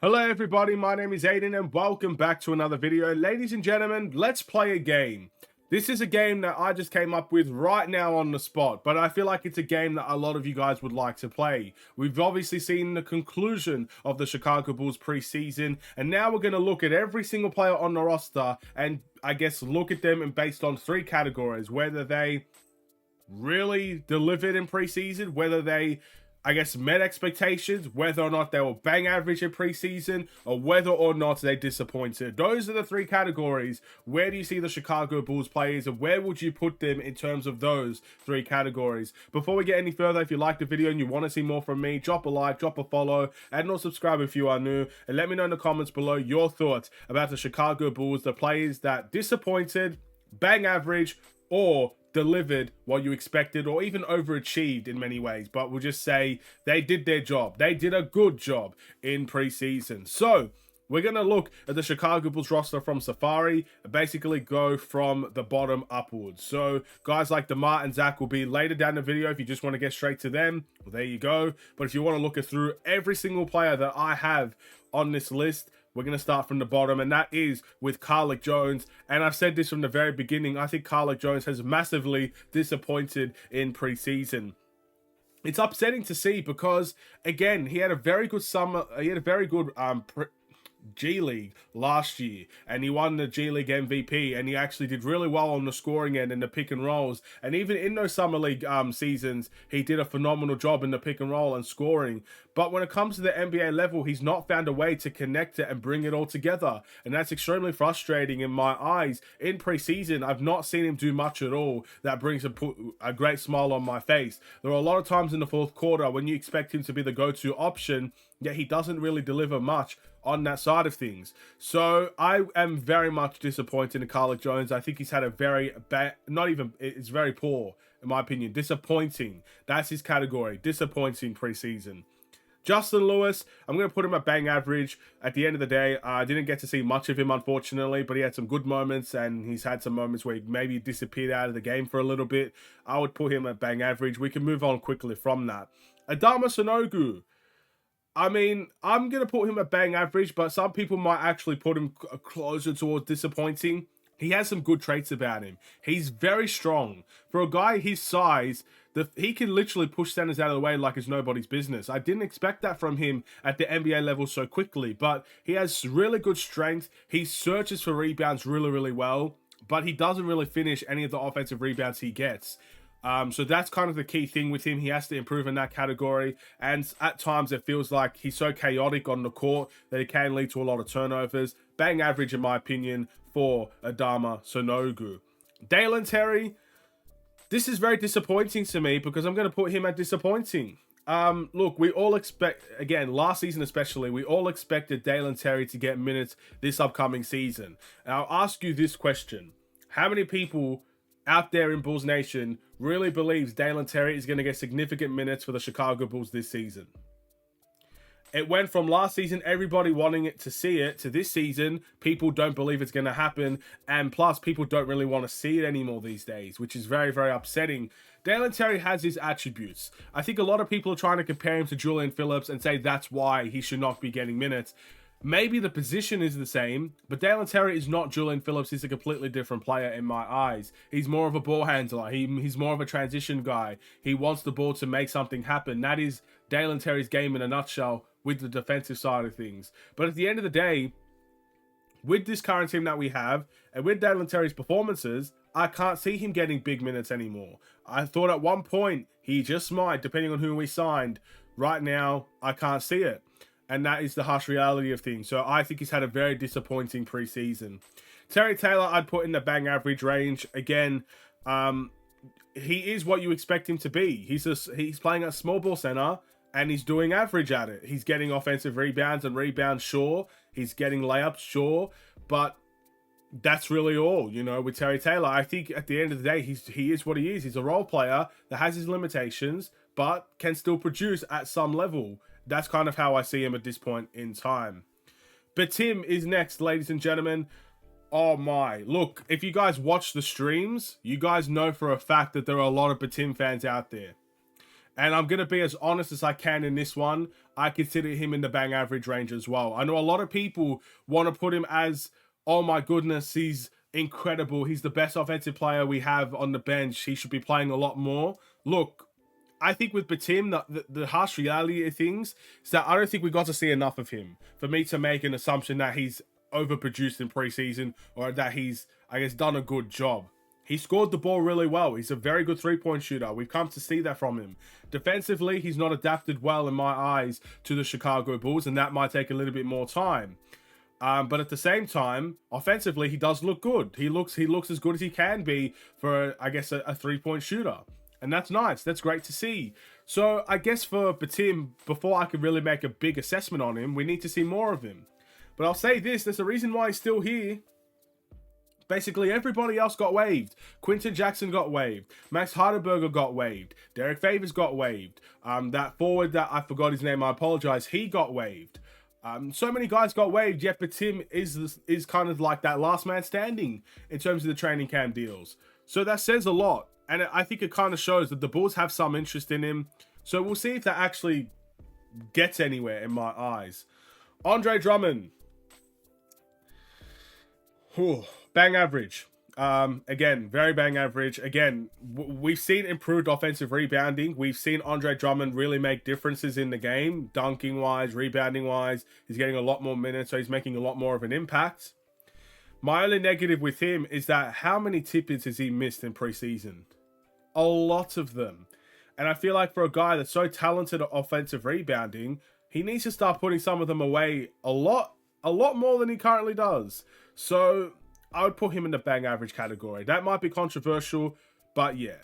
Hello everybody, my name is Aiden and welcome back to another video. Ladies and gentlemen, let's play a game. This is a game that I just came up with right now on the spot, but I feel like it's a game that a lot of you guys would like to play. We've obviously seen the conclusion of the Chicago Bulls preseason, and now we're going to look at every single player on the roster and I guess look at them and based on three categories, whether they really delivered in preseason, whether they met expectations, whether or not they were bang average in preseason, or whether or not they disappointed. Those are the three categories. Where do you see the Chicago Bulls players, and where would you put them in terms of those three categories? Before we get any further, if you like the video and you want to see more from me, drop a like, drop a follow, and or subscribe if you are new, and let me know in the comments below your thoughts about the Chicago Bulls, the players that disappointed, bang average, or delivered what you expected or even overachieved in many ways, but we'll just say they did their job. They did a good job in preseason. So we're going to look at the Chicago Bulls roster from Safari and basically go from the bottom upwards. So guys like DeMar and Zach will be later down the video. If you just want to get straight to them, well, there you go. But if you want to look through every single player that I have on this list, we're going to start from the bottom, and that is with Carlik Jones. And I've said this from the very beginning. I think Carlik Jones has massively disappointed in preseason. It's upsetting to see because, again, he had a very good summer. He had a very good G League last year, and he won the G League MVP, and he actually did really well on the scoring end and the pick and rolls, and even in those summer league seasons he did a phenomenal job in the pick and roll and scoring. But when it comes to the NBA level, he's not found a way to connect it and bring it all together, and that's extremely frustrating in my eyes. In preseason, I've not seen him do much at all that brings a great smile on my face. There are a lot of times in the fourth quarter when you expect him to be the go-to option, yet he doesn't really deliver much on that side of things. So I am very much disappointed in Carlik Jones. I think he's had a very bad, it's very poor in my opinion. Disappointing. That's his category. Disappointing preseason. Justin Lewis, I'm going to put him at bang average. At the end of the day, I didn't get to see much of him, unfortunately, but he had some good moments, and he's had some moments where he maybe disappeared out of the game for a little bit. I would put him at bang average. We can move on quickly from that. Adama Sanogo. I mean, I'm going to put him at bang average, but some people might actually put him closer towards disappointing. He has some good traits about him. He's very strong. For a guy his size, he can literally push centers out of the way like it's nobody's business. I didn't expect that from him at the NBA level so quickly, but he has really good strength. He searches for rebounds really, really well, but he doesn't really finish any of the offensive rebounds he gets. So that's kind of the key thing with him. He has to improve in that category. And at times it feels like he's so chaotic on the court that it can lead to a lot of turnovers. Bang average, in my opinion, for Adama Sanogo. Dalen Terry, this is very disappointing to me because I'm going to put him at disappointing. Look, we all expect, again, last season especially, we all expected Dalen Terry to get minutes this upcoming season. And I'll ask you this question. How many people out there in Bulls Nation really believes Dalen Terry is going to get significant minutes for the Chicago Bulls this season? It went from last season, everybody wanting it to see it, to this season, people don't believe it's going to happen, and plus, people don't really want to see it anymore these days, which is very, very upsetting. Dalen Terry has his attributes. I think a lot of people are trying to compare him to Julian Phillips and say that's why he should not be getting minutes. Maybe the position is the same, but Dalen Terry is not Julian Phillips. He's a completely different player in my eyes. He's more of a ball handler. He's more of a transition guy. He wants the ball to make something happen. That is Dalen Terry's game in a nutshell with the defensive side of things. But at the end of the day, with this current team that we have, and with Dalen Terry's performances, I can't see him getting big minutes anymore. I thought at one point he just might, depending on who we signed. Right now, I can't see it. And that is the harsh reality of things. So I think he's had a very disappointing preseason. Terry Taylor, I'd put in the bang average range. Again, he is what you expect him to be. He's playing at small ball center, and he's doing average at it. He's getting offensive rebounds, sure. He's getting layups, sure. But that's really all, you know, with Terry Taylor. I think at the end of the day, he is what he is. He's a role player that has his limitations, but can still produce at some level. That's kind of how I see him at this point in time. But Tim is next, ladies and gentlemen. Oh my. Look, if you guys watch the streams, you guys know for a fact that there are a lot of Batim fans out there. And I'm going to be as honest as I can in this one. I consider him in the bang average range as well. I know a lot of people want to put him as, oh my goodness, he's incredible. He's the best offensive player we have on the bench. He should be playing a lot more. Look, I think with Batim, the harsh reality of things is that I don't think we got to see enough of him for me to make an assumption that he's overproduced in preseason or that he's, I guess, done a good job. He scored the ball really well. He's a very good three-point shooter. We've come to see that from him. Defensively, he's not adapted well in my eyes to the Chicago Bulls, and that might take a little bit more time. But at the same time, offensively, he does look good. He looks as good as he can be for, I guess, a three-point shooter. And that's nice. That's great to see. So I guess for Batim, before I can really make a big assessment on him, we need to see more of him. But I'll say this, there's a reason why he's still here. Basically, everybody else got waived. Quinton Jackson got waived. Max Heidelberger got waived. Derek Favors got waived. That forward that I forgot his name, I apologize, he got waived. So many guys got waived, yet Batim is kind of like that last man standing in terms of the training camp deals. So that says a lot. And I think it kind of shows that the Bulls have some interest in him. So we'll see if that actually gets anywhere in my eyes. Andre Drummond. Whew. Bang average. Again, very bang average. Again, we've seen improved offensive rebounding. We've seen Andre Drummond really make differences in the game. Dunking-wise, rebounding-wise. He's getting a lot more minutes, so he's making a lot more of an impact. My only negative with him is that how many tip-ins has he missed in preseason? A lot of them. And I feel like for a guy that's so talented at offensive rebounding, he needs to start putting some of them away a lot more than he currently does. So I would put him in the bang average category. That might be controversial, but yeah,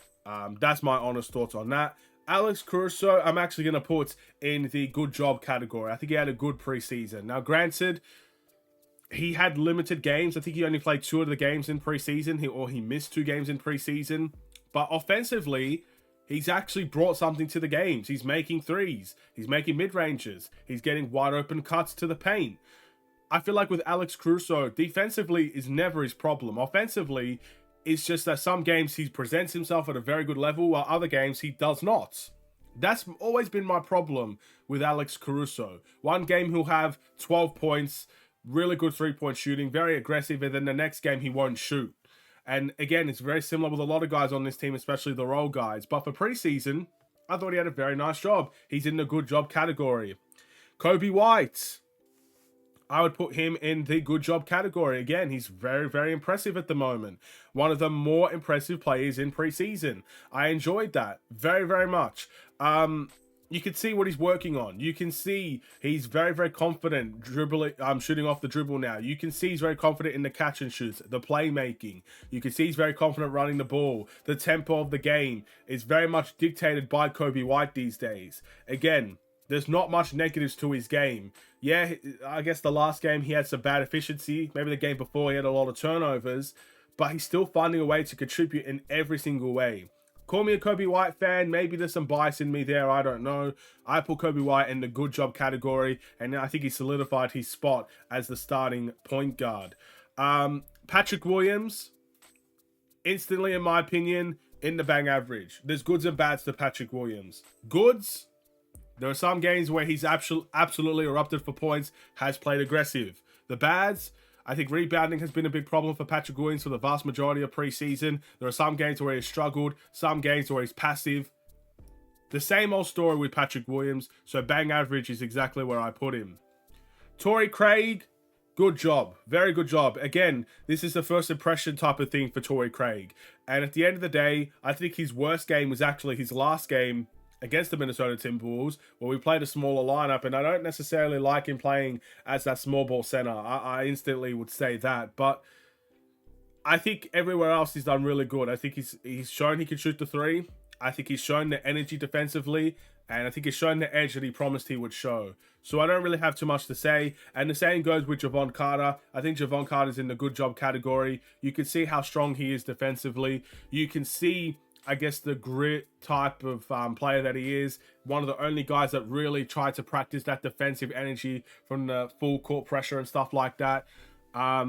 that's my honest thoughts on that. Alex Caruso, I'm actually going to put in the good job category. I think he had a good preseason. Now, granted, he had limited games. I think he only played 2 of the games in preseason, he missed 2 games in preseason. But offensively, he's actually brought something to the games. He's making threes. He's making mid-ranges. He's getting wide open cuts to the paint. I feel like with Alex Caruso, defensively is never his problem. Offensively, it's just that some games he presents himself at a very good level, while other games he does not. That's always been my problem with Alex Caruso. One game he'll have 12 points, really good three-point shooting, very aggressive, and then the next game he won't shoot. And again, it's very similar with a lot of guys on this team, especially the role guys. But for preseason, I thought he had a very nice job. He's in the good job category. Kobe White. I would put him in the good job category. Again, he's very, very impressive at the moment. One of the more impressive players in preseason. I enjoyed that very, very much. You can see what he's working on. You can see he's very, very confident dribbling, shooting off the dribble now. You can see he's very confident in the catch and shoots, the playmaking. You can see he's very confident running the ball. The tempo of the game is very much dictated by Kobe White these days. Again, there's not much negatives to his game. Yeah, I guess the last game he had some bad efficiency. Maybe the game before he had a lot of turnovers. But he's still finding a way to contribute in every single way. Call me a Kobe White fan. Maybe there's some bias in me there. I don't know. I put Kobe White in the good job category. And I think he solidified his spot as the starting point guard. Patrick Williams, instantly, in my opinion, in the bang average. There's goods and bads to Patrick Williams. Goods, there are some games where he's absolutely erupted for points, has played aggressive. The bads, I think rebounding has been a big problem for Patrick Williams for the vast majority of preseason. There are some games where he's struggled, some games where he's passive. The same old story with Patrick Williams, so bang average is exactly where I put him. Torrey Craig, good job. Very good job. Again, this is the first impression type of thing for Torrey Craig. And at the end of the day, I think his worst game was actually his last game against the Minnesota Timberwolves, where we played a smaller lineup, and I don't necessarily like him playing as that small ball center. I instantly would say that, but I think everywhere else he's done really good. I think he's shown he can shoot the three. I think he's shown the energy defensively, and I think he's shown the edge that he promised he would show. So I don't really have too much to say. And the same goes with Javon Carter. I think Javon Carter's in the good job category. You can see how strong he is defensively. You can see, I guess, the grit type of player that he is. One of the only guys that really tried to practice that defensive energy from the full court pressure and stuff like that.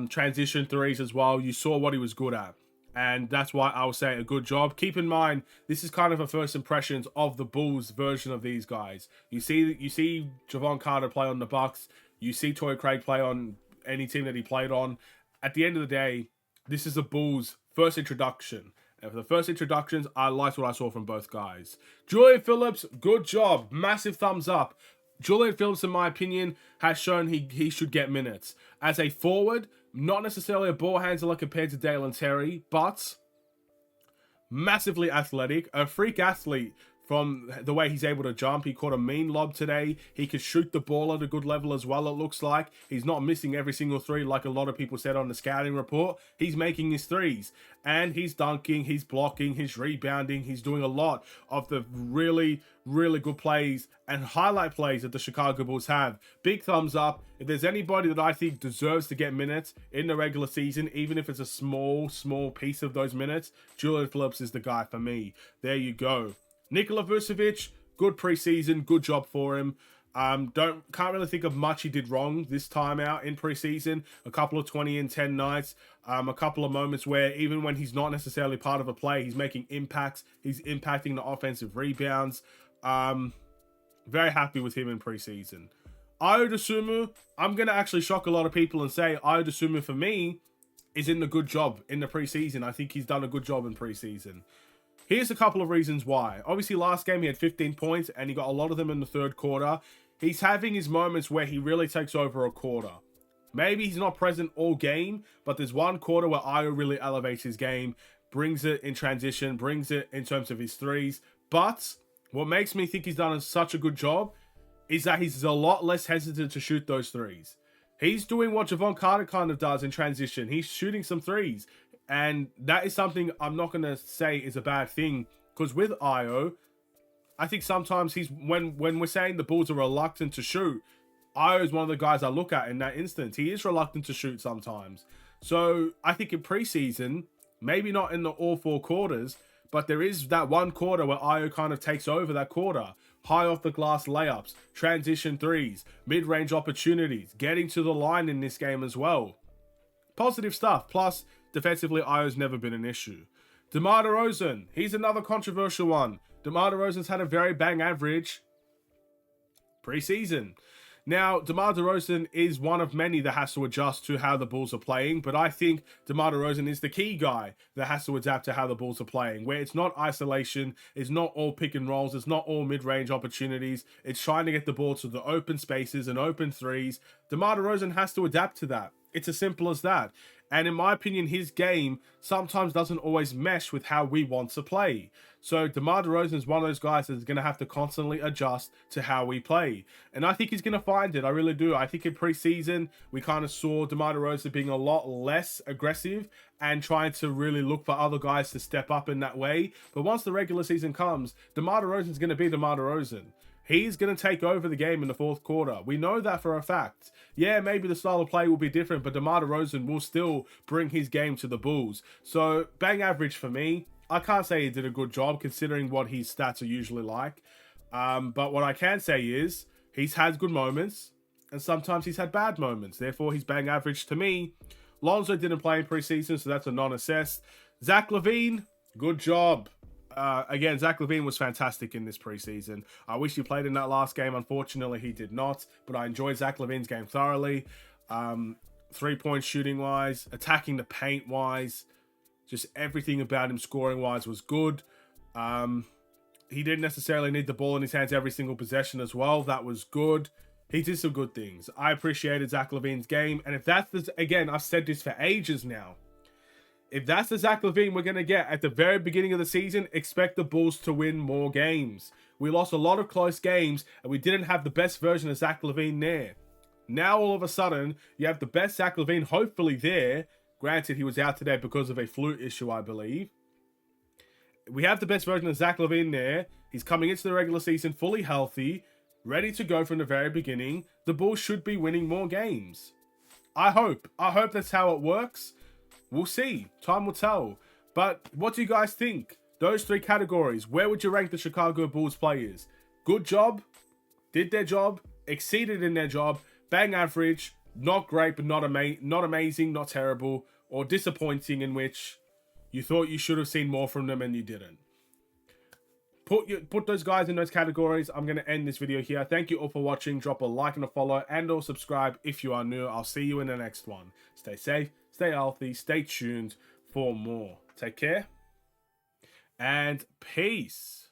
Transition threes as well. You saw what he was good at. And that's why I'll say a good job. Keep in mind, this is kind of a first impressions of the Bulls version of these guys. You see Javon Carter play on the Bucks. You see Torrey Craig play on any team that he played on. At the end of the day, this is the Bulls' first introduction. And for the first introductions, I liked what I saw from both guys. Julian Phillips, good job. Massive thumbs up. Julian Phillips, in my opinion, has shown he should get minutes. As a forward, not necessarily a ball handler compared to Dalen Terry, but massively athletic, a freak athlete from the way he's able to jump. He caught a mean lob today. He could shoot the ball at a good level as well, it looks like. He's not missing every single three like a lot of people said on the scouting report. He's making his threes. And he's dunking, he's blocking, he's rebounding. He's doing a lot of the really, really good plays and highlight plays that the Chicago Bulls have. Big thumbs up. If there's anybody that I think deserves to get minutes in the regular season, even if it's a small piece of those minutes, Julian Phillips is the guy for me. There you go. Nikola Vucevic, good preseason, good job for him. Can't really think of much he did wrong this time out in preseason. A couple of 20 and 10 nights, a couple of moments where even when he's not necessarily part of a play, he's making impacts. He's impacting the offensive rebounds. Very happy with him in preseason. Ayo Dosunmu, I'm going to actually shock a lot of people and say Ayo Dosunmu for me is in the good job in the preseason. I think he's done a good job in preseason. Here's a couple of reasons why. Obviously, last game he had 15 points and he got a lot of them in the third quarter. He's having his moments where he really takes over a quarter. Maybe he's not present all game, but there's one quarter where Ayo really elevates his game, brings it in transition, brings it in terms of his threes. But what makes me think he's done such a good job is that he's a lot less hesitant to shoot those threes. He's doing what Javon Carter kind of does in transition. He's shooting some threes. And that is something I'm not going to say is a bad thing. Because with Ayo, I think sometimes when we're saying the Bulls are reluctant to shoot, Ayo is one of the guys I look at in that instance. He is reluctant to shoot sometimes. So I think in preseason, maybe not in the all four quarters, but there is that one quarter where Ayo kind of takes over that quarter. High off the glass layups, transition threes, mid-range opportunities, getting to the line in this game as well. Positive stuff. Plus, defensively, Ayo's never been an issue. DeMar DeRozan, he's another controversial one. DeMar DeRozan's had a very bang average preseason. Now, DeMar DeRozan is one of many that has to adjust to how the Bulls are playing, but I think DeMar DeRozan is the key guy that has to adapt to how the Bulls are playing, where it's not isolation, it's not all pick and rolls, it's not all mid-range opportunities, it's trying to get the ball to the open spaces and open threes. DeMar DeRozan has to adapt to that. It's as simple as that. And in my opinion, his game sometimes doesn't always mesh with how we want to play. So DeMar DeRozan is one of those guys that's going to have to constantly adjust to how we play. And I think he's going to find it. I really do. I think in preseason, we kind of saw DeMar DeRozan being a lot less aggressive and trying to really look for other guys to step up in that way. But once the regular season comes, DeMar DeRozan is going to be DeMar DeRozan. He's going to take over the game in the fourth quarter. We know that for a fact. Yeah, maybe the style of play will be different, but DeMar DeRozan will still bring his game to the Bulls. So, bang average for me. I can't say he did a good job considering what his stats are usually like. But what I can say is he's had good moments and sometimes he's had bad moments. Therefore, he's bang average to me. Lonzo didn't play in preseason, so that's a non-assessed. Zach LaVine, good job. Again, Zach LaVine was fantastic in this preseason. I wish he played in that last game. Unfortunately, he did not. But I enjoyed Zach LaVine's game thoroughly. 3-point shooting-wise, attacking the paint-wise, just everything about him scoring-wise was good. He didn't necessarily need the ball in his hands every single possession as well. That was good. He did some good things. I appreciated Zach LaVine's game. And if that's again, I've said this for ages now. If that's the Zach LaVine we're going to get at the very beginning of the season, expect the Bulls to win more games. We lost a lot of close games, and we didn't have the best version of Zach LaVine there. Now, all of a sudden, you have the best Zach LaVine hopefully there. Granted, he was out today because of a flu issue, I believe. We have the best version of Zach LaVine there. He's coming into the regular season fully healthy, ready to go from the very beginning. The Bulls should be winning more games. I hope. I hope that's how it works. We'll see. Time will tell. But what do you guys think? Those three categories. Where would you rank the Chicago Bulls players? Good job. Did their job. Exceeded in their job. Bang average. Not great, but not amazing. Not terrible. Or disappointing, in which You thought you should have seen more from them and you didn't. Put those guys in those categories. I'm going to end this video here. Thank you all for watching. Drop a like and a follow and or subscribe if you are new. I'll see you in the next one. Stay safe, stay healthy, stay tuned for more. Take care and peace.